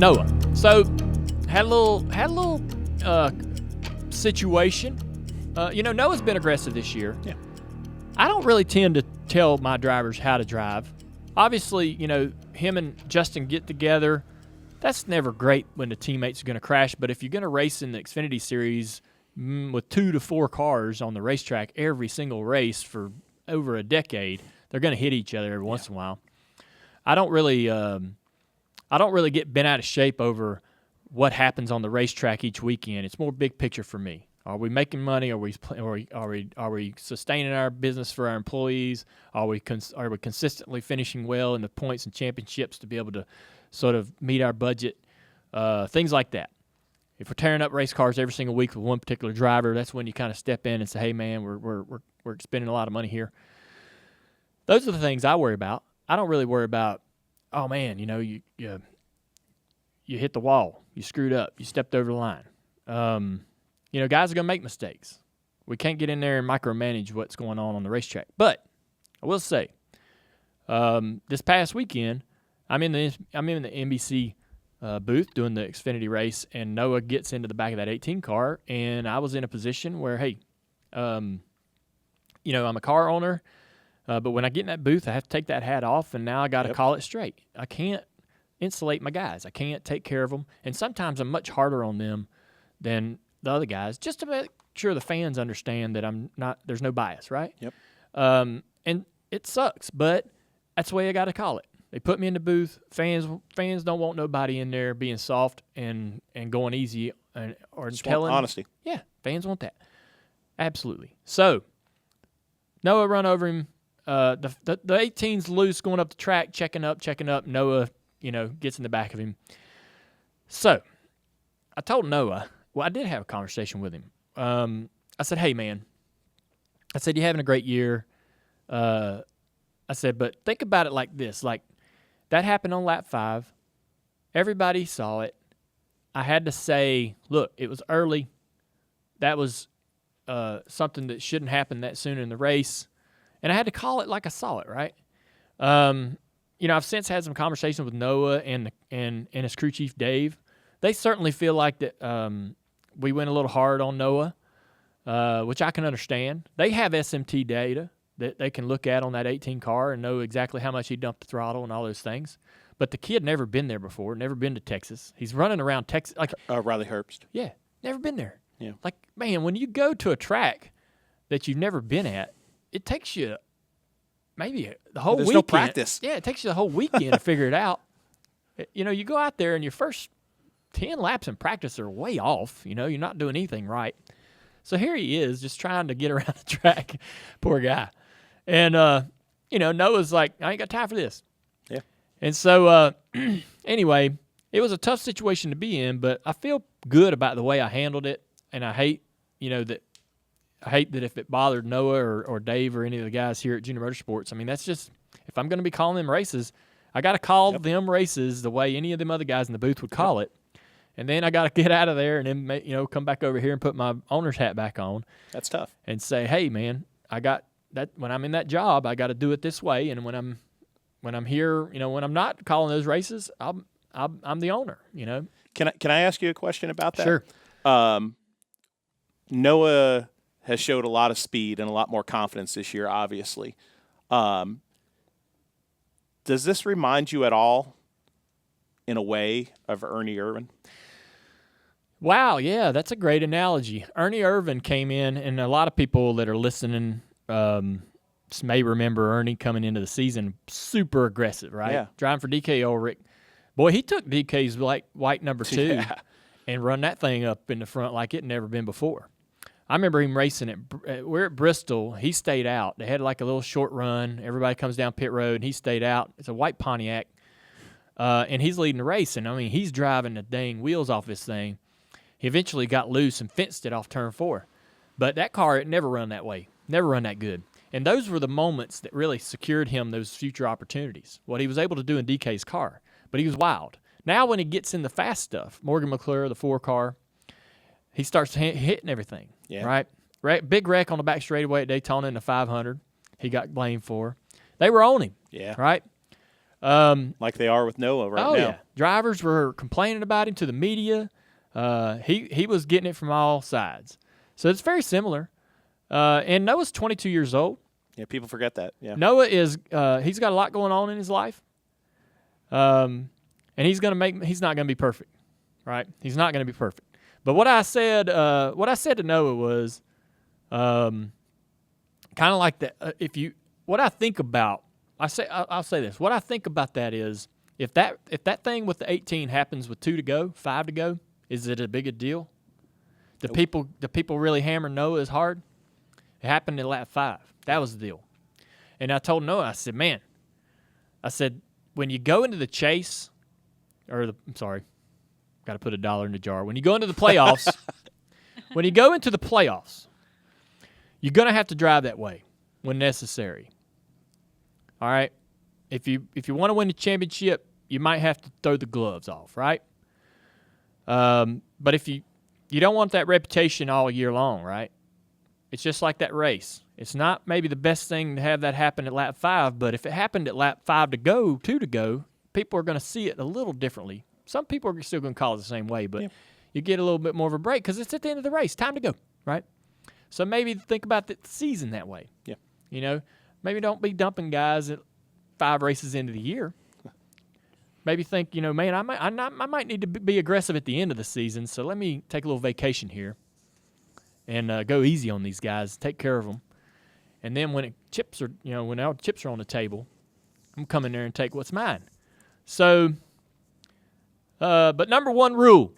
Noah. So had a little situation. Noah's been aggressive this year. Yeah. I don't really tend to tell my drivers how to drive. Obviously, him and Justin get together. That's never great when the teammates are going to crash. But if you're going to race in the Xfinity Series with 2 to 4 cars on the racetrack every single race for over a decade, they're going to hit each other every once in a while. I don't really get bent out of shape over what happens on the racetrack each weekend. It's more big picture for me. Are we making money? Are we sustaining our business for our employees? Are we consistently finishing well in the points and championships to be able to sort of meet our budget? Things like that. If we're tearing up race cars every single week with one particular driver, that's when you kind of step in and say, "Hey, man, we're spending a lot of money here." Those are the things I worry about. I don't really worry about, oh man, you hit the wall, you screwed up, you stepped over the line. Guys are going to make mistakes. We can't get in there and micromanage what's going on the racetrack. But I will say, this past weekend, I'm in the NBC booth doing the Xfinity race, and Noah gets into the back of that 18 car, and I was in a position where, hey, I'm a car owner, but when I get in that booth, I have to take that hat off, and now I got to call it straight. I can't insulate my guys. I can't take care of them, and sometimes I'm much harder on them than the other guys, just to make sure the fans understand that there's no bias, right? Yep. And it sucks, but that's the way I got to call it. They put me in the booth. Fans don't want nobody in there being soft and going easy or just telling. Want honesty. Yeah, fans want that. Absolutely. So Noah run over him. The 18's loose going up the track, checking up. Noah, gets in the back of him. So I told Noah, well, I did have a conversation with him. I said, "Hey, man," I said, "you're having a great year." I said, "But think about it like this. Like, that happened on lap 5. Everybody saw it. I had to say, look, it was early. That was something that shouldn't happen that soon in the race. And I had to call it like I saw it, right?" I've since had some conversations with Noah and his crew chief, Dave. They certainly feel like that we went a little hard on Noah, which I can understand. They have SMT data that they can look at on that 18 car and know exactly how much he dumped the throttle and all those things. But the kid never been there before, never been to Texas. He's running around Texas. Like Riley Herbst. Yeah, never been there. Yeah. Like, man, when you go to a track that you've never been at, it takes you maybe the whole weekend. There's no practice. Yeah, it takes you the whole weekend to figure it out. You go out there and your first 10 laps in practice are way off. You're not doing anything right. So here he is just trying to get around the track. Poor guy. And, Noah's like, "I ain't got time for this." Yeah. And so, anyway, it was a tough situation to be in, but I feel good about the way I handled it. And I hate, that if it bothered Noah or Dave or any of the guys here at Junior Motorsports. I mean, that's just, if I'm going to be calling them races, I got to call them races the way any of them other guys in the booth would call it. And then I got to get out of there and then, come back over here and put my owner's hat back on. That's tough. And say, "Hey, man, I got that. When I'm in that job, I got to do it this way. And when I'm here, when I'm not calling those races, I'm the owner. Can I ask you a question about that? Sure. Noah has showed a lot of speed and a lot more confidence this year, obviously. Does this remind you at all, in a way, of Ernie Irvan? Wow, yeah, that's a great analogy. Ernie Irvan came in, and a lot of people that are listening may remember Ernie coming into the season super aggressive, right? Yeah. Driving for DK Ulrich. Boy, he took DK's white number 2 and run that thing up in the front like it never been before. I remember him racing it. We're at Bristol. He stayed out. They had like a little short run. Everybody comes down pit road, and he stayed out. It's a white Pontiac, and he's leading the race. And, I mean, he's driving the dang wheels off this thing. He eventually got loose and fenced it off turn 4. But that car, it never run that way, never run that good. And those were the moments that really secured him those future opportunities, what he was able to do in DK's car. But he was wild. Now when he gets in the fast stuff, Morgan McClure, the 4 car, he starts hitting everything, right? Big wreck on the back straightaway at Daytona in the 500 he got blamed for. They were on him, right? Like they are with Noah right now. Yeah. Drivers were complaining about him to the media. He was getting it from all sides. So it's very similar. And Noah's 22 years old. Yeah, people forget that. Yeah. Noah is he's got a lot going on in his life. And he's not gonna be perfect. Right? He's not gonna be perfect. But what I said to Noah was kind of like that. What I think about, I'll say this. What I think about that is if that thing with the 18 happens with 2 to go, 5 to go, is it a big deal? The people really hammer Noah as hard. It happened in lap 5. That was the deal. And I told Noah, I said, when you go into the chase, got to put $1 in the jar. When you go into the playoffs, you're going to have to drive that way when necessary. All right? If you want to win the championship, you might have to throw the gloves off, right? But if you don't want that reputation all year long, right? It's just like that race. It's not maybe the best thing to have that happen at lap 5, but if it happened at lap 5 to go, 2 to go, people are going to see it a little differently. Some people are still going to call it the same way, but you get a little bit more of a break because it's at the end of the race. Time to go, right? So maybe think about the season that way. Yeah. You know, maybe don't be dumping guys at 5 races into the year. Maybe think, man, I might need to be aggressive at the end of the season, so let me take a little vacation here and go easy on these guys, take care of them. And then when when all the chips are on the table, I'm coming there and take what's mine. So, but number one rule,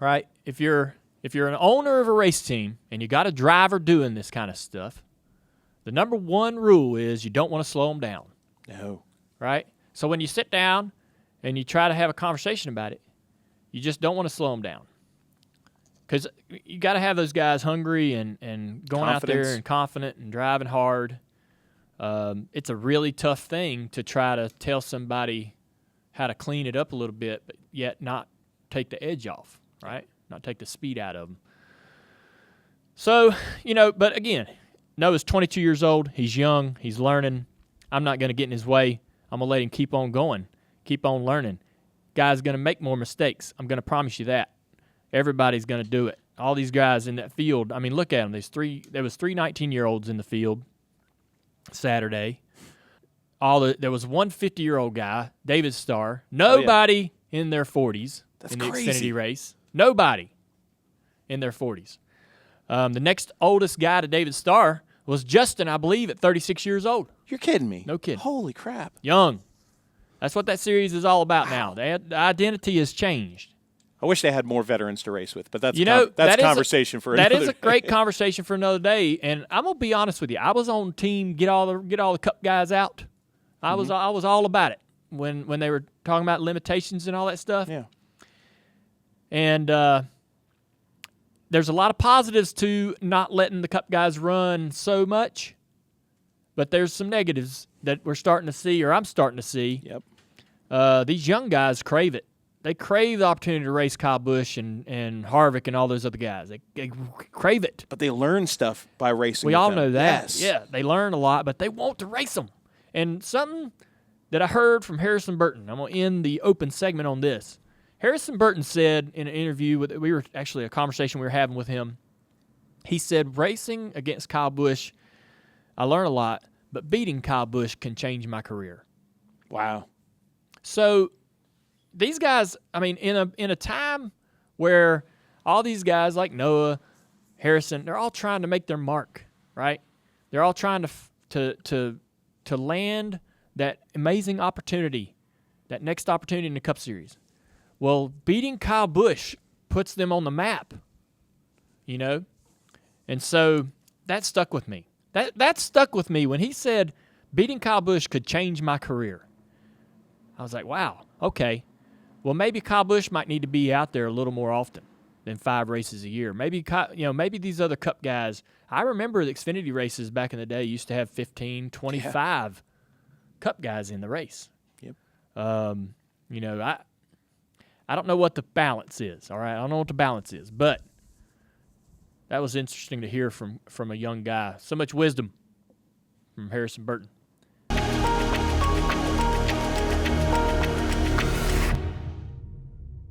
right? If you're an owner of a race team and you got a driver doing this kind of stuff, the number one rule is you don't want to slow them down. No. Right? So when you sit down and you try to have a conversation about it, you just don't want to slow them down. Because you got to have those guys hungry and going out there and confident and driving hard. It's a really tough thing to try to tell somebody how to clean it up a little bit, but yet not take the edge off, right? Not take the speed out of them. So, but again, Noah's 22 years old. He's young. He's learning. I'm not going to get in his way. I'm going to let him keep on going, keep on learning. Guy's going to make more mistakes. I'm going to promise you that. Everybody's going to do it. All these guys in that field, I mean, look at them. There was 3 19-year-olds in the field Saturday. There was one 50-year-old guy, David Starr. Nobody in their 40s in the crazy. Xfinity race. Nobody in their 40s. The next oldest guy to David Starr was Justin, I believe, at 36 years old. You're kidding me. No kidding. Holy crap. Young. That's what that series is all about now. The identity has changed. I wish they had more veterans to race with, but that's that a conversation for another day. That is a great day. conversation for another day. And I'm gonna be honest with you. I was on team get all the Cup guys out. I was all about it when they were talking about limitations and all that stuff. Yeah. And there's a lot of positives to not letting the Cup guys run so much, but there's some negatives that we're starting to see, or I'm starting to see. Yep. These young guys crave it. They crave the opportunity to race Kyle Busch and Harvick and all those other guys. They crave it. But they learn stuff by racing. We with all them. know that. Yes. Yeah, they learn a lot, but they want to race them. And something that I heard from Harrison Burton, I'm going to end the open segment on this. Harrison Burton said in an interview, a conversation we were having with him, he said, racing against Kyle Busch, I learned a lot, but beating Kyle Busch can change my career. Wow. So these guys, I mean, in a time where all these guys like Noah, Harrison, they're all trying to make their mark, right? They're all trying to land that amazing opportunity, that next opportunity in the Cup Series. Well, beating Kyle Busch puts them on the map, And so that stuck with me. That stuck with me when he said beating Kyle Busch could change my career. I was like, wow, okay. Well, maybe Kyle Busch might need to be out there a little more often than 5 races a year. Maybe maybe these other Cup guys. I remember the Xfinity races back in the day used to have 15, 25 Cup guys in the race. Yep. I don't know what the balance is. All right, I don't know what the balance is, but that was interesting to hear from a young guy. So much wisdom from Harrison Burton.